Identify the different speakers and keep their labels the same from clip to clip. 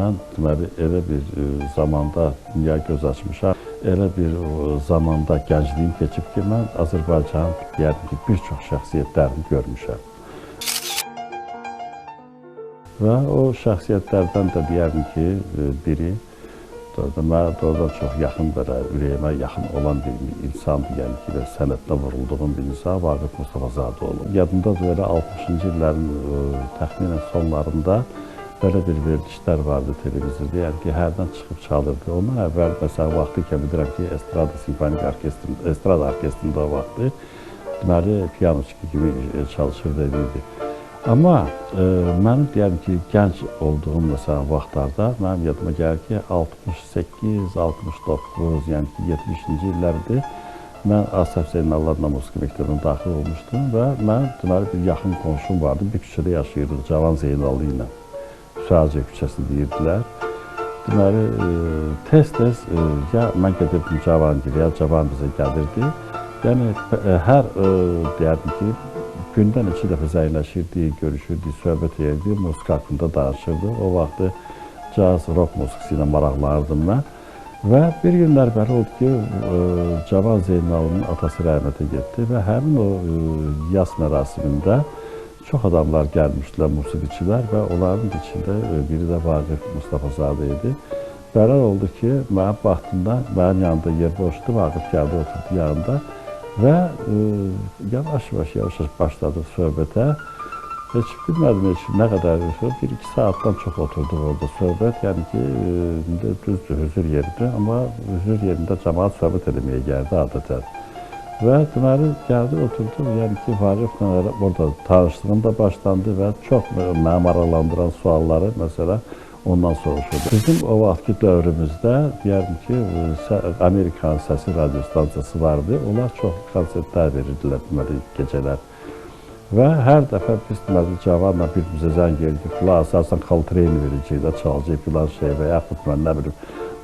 Speaker 1: mən deməli elə bir zamanda dünya göz açmışam. Elə bir zamanda gəncliyim keçib ki, mən Azərbaycanın deyərdim ki, bir çox şəxsiyyətlərini görmüşəm. Və o şəxsiyyətlərdən də deyərdim ki, biri mənə doğrudan çox yaxın, belə ürəyimə yaxın olan bir insandır, yəni ki, sənətlə vurulduğum bir insan Vaqif Mustafazadə. Yadımdadır, elə 60-cı illərin təxminən sonlarında belə bir verilişlər vardı televizorda, yəni ki, hərdən çıxıb çalırdı. Ondan əvvəl, məsələn, vaxtı ikən bilirəm ki, Estrada Simfonik Estrada Orkestrində o vaxtı deməli, pianoçki kimi çalışırdı, edirdi. Amma mənim deyərəm ki, gənc olduğum məsələn vaxtlarda mənim yadıma gəlir ki, 68, 69, yəni ki, 70-ci illərdir. Mən Asaf Zeynallarla musiqi məktəbinə daxil olmuşdum və mən deməli bir yaxın qonşum vardı. Bir küçədə yaşayırdıq Cavan Zeynallı ilə. Süaciyə küçəsi deyirdilər. Deməli, tez-tez ya mən gedirdim Cavangilə, ya Cavan bizə gəlirdi. Yəni, hər deyərdim ki, gündən 2 dəfə zəyləşirdik, görüşürdük, söhbət edirdik, musiqi haqqında danışırdıq. O vaxtı caz, rock musiqisi ilə maraqlanırdım mən. Və bir günlər belə oldu ki, Cavan Zeynalının atası rəhmətə getdi və həmin o yas mərasimində çox adamlar gəlmişdilər, musiqiçilər və onların içində biri də Vaqif Mustafazadə idi. Belə oldu ki, mənim vaxtımda mənim yanında yer boşdu, Vaqif gəldi, oturdu yanında. Və yavaş-yavaş başladıq söhbətə. Heç bilmədim nə qədər, 1-2 saatdan çox oturduq orada söhbət. Yəni ki, düzdür, hüzur yeridir, amma hüzur yerində cəmaat söhbət eləməyə gəldi adətən. Və deməli, gəldi, oturduq, yəni ki, Vaqiflə orada tanışlığım da başlandı və çox məni maraqlandıran sualları, məsələn, ondan soruşurdu. Bizim o vaxtki dövrümüzdə, deyərdim ki, Amerikanın Səsi radyo stansiyası vardı. Onlar çox konsertlər verirdilər, deməli, gecələr. Və hər dəfə biz, deməli, Cavanla bir-birimizə zəng verirdik, filan, əsasən Coltrane verəcək də, çalacaq filan şey və yaxud mən nə bilim,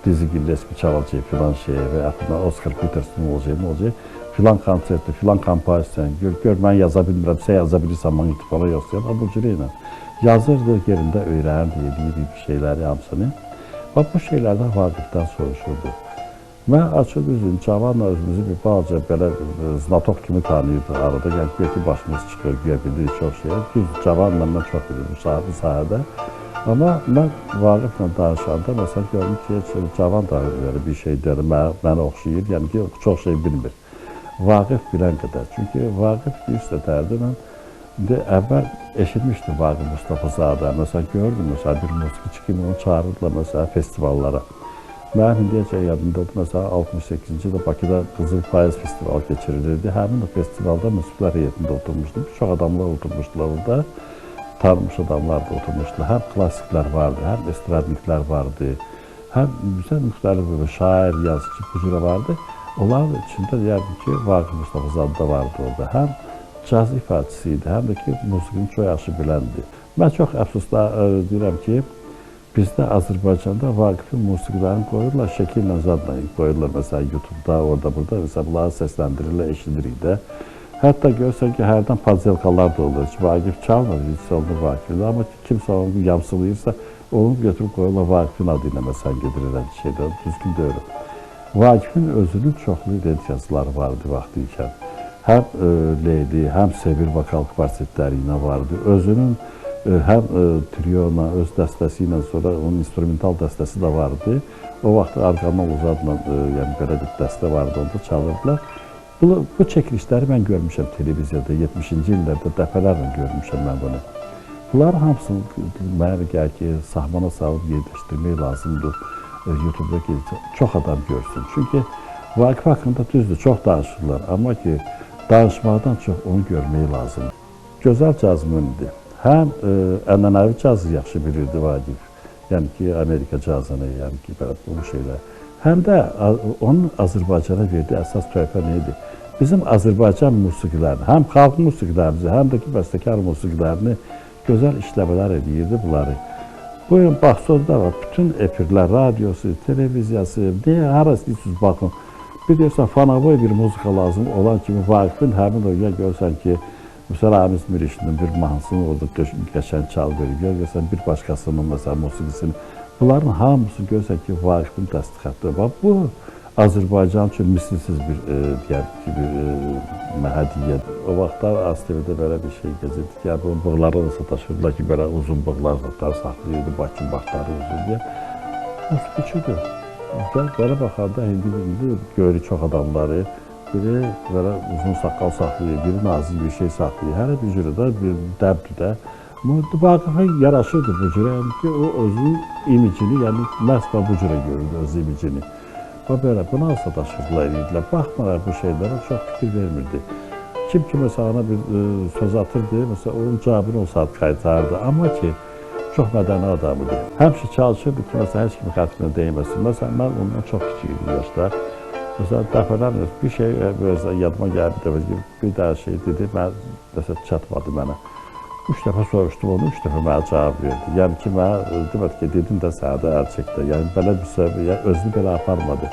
Speaker 1: Dizzy Gillespie çalacaq filan şey və yaxud Oscar Peterson olacaq, nə olacaq, filan konsertdə, filan kompozisiyan, gör, mən yaza bilmirəm, sən yaza bilirsən, magnitofona yoxsayan, bu cürə ilə. Yazırdıq yerində, öyrənirdik, edirdik bir şeyləri hamısını. Və bu şeylərdən Vaqifdən soruşurdu. Mən açıq üzüm, Cavanla özümüzü bir balaca belə znatok kimi tanıyırdıq arada. Yəni, götü başımız çıxır, güya bilirik çox şey. Düz Cavanla mən çox bilirdim bu sahədə. Amma mən Vaqiflə danışanda, məsələn, gördüm ki, Cavan da bir şey deyir, mənə oxşayır, yəni ki, çox şey bilmir. Vaqif bilən qədər. Çünki Vaqif istədərdi, mən əvvəl eşitmişdim Vaqif Mustafazadə. Məsələn, gördüm, məsələn, bir musiqiçi kimi onu çağırırdılar, məsələn, festivallara. Mənim indiyəcə yadımdadır, məsələn, 68-ci ildə Bakıda Qızıl Payız festivalı keçirilirdi. Həmin o festivalda müsiblər heyətində oturmuşdu. Bir çox adamlar oturmuşdular orada. Tanınmış adamlar da oturmuşdular. Həm klassiklər vardı, həm estradniklər vardı. Həm müxtəlif şair, yazıcı, bu cürə vardı. Onların içində deyərdim ki, Vaqif Mustafazadə da vardı orada. Həm caz ifadəçisi idi, həm də ki, musiqini çox yaxşı biləndi. Mən çox əfsusla deyirəm ki, bizdə Azərbaycanda Vaqifin musiqilərini qoyurlar, şəkillə zadla qoyurlar, məsələn, YouTube-da, orada, burada, məsələn, bunları səsləndirirlər, eşidirik də. Hətta görsən ki, hərdən pazelkalar da olur, Vaqif çalmır, hiç olmur Vaqifin, amma kimsə onu yamsılayırsa, onu götürüb qoyurlar Vaqifin adı ilə, məsələn, gedirlər şeydə, düzgün deyil. Vaqifin özünün çoxlu identiyasıları vardı vaxtı ikən. Həm Leyli, həm Sevir vokal kvartetləri ilə vardı. Özünün həm triyona, öz dəstəsi ilə sonra onun instrumental dəstəsi də vardı. O vaxt Arqanol Uzadla, yəni belə bir dəstə vardı, onda çalırdılar. Bu çəkilişləri mən görmüşəm televiziyada, 70-ci illərdə dəfələrlə görmüşəm mən bunu. Bunların hamısını mənə gəlir ki, sahmana salıb yerləşdirmək lazımdır. YouTube-da çox adam görsün. Çünki Vaqif haqqında düzdür, çox danışırlar. Amma ki, danışmaqdan çox onu görmək lazımdır. Gözəl cazmındır. Həm ənənəvi cazı yaxşı bilirdi Vaqif. Yəni ki, Amerika cazını, yəni ki, bu şeylər. Həm də onun Azərbaycana verdiyi əsas töhfə nə idi? Bizim Azərbaycan musiqilərini, həm xalq musiqilərimizi, həm də ki, bəstəkar musiqilərini gözəl işləmələr edirdi bunları. Buyurun, bax, sözlər var, bütün efirlər, radiosu, televiziyası, hara istəyirsiniz, baxın. Bir deyirsən, fanavoy bir muzika lazım olan kimi Vaqifin həmin o, ya görsən ki, Müsəl Əmiz Mirişinin bir mahnısını orada qəşən çal verir, görsən bir başqasının, məsələn, musiqisini Bunların hamısı görürsən ki, Vaqifin təsdiqatı var. Bu, Azərbaycan üçün misilsiz bir, deyək ki, bir hədiyyədir. O vaxtlar ASTV-də belə bir şey gəzirdi ki, bunun bığları da sataşırdılar ki, belə uzun bığlar saxlayırdı, Bakın baxları uzun deyə. Üstüçüdür. Belə baxanda indi görürük çox adamları, biri belə uzun saqqal saxlayır, biri nazik bir şey saxlayır. Hər bir cürə də bir dəbdir də. Vaqifə yaraşırdı bu cürə, yəni ki, o özünün imicini, yəni məhz bu cürə görürdü öz imicini. Və belə, buna sataşırdılar, edirdilər. Baxmalar bu şeylərə çox fikir vermirdi. Kim mesela ona bir söz atırdı, mesela onun cavabını o saat qaytardı. Amma ki, çox mədəni adamıdır. Həmişə çalışırdı ki, mesela heç kimi xətrinə deyməsin. Mesela mən ondan çox kiçik yaşda. Mesela dəfələrlə bir şey yadıma gəldi, bir daha şey dedi, mesela çatmadı mənə. 3 dəfə soruşdum onu, 3 dəfə mənə cavab verdi. Yəni ki, mənə demədi ki, dedim də sənədə əl çəkdi. Yəni belə bir söhbət, yəni özünü belə aparmadı.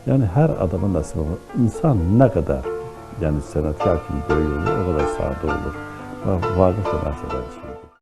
Speaker 1: Yəni hər adamın nəsib olur. İnsan nə qədər, yəni sənətkar kimi böyük olur, o qədər sadə olur. Vaqif də məhz eləmişdir.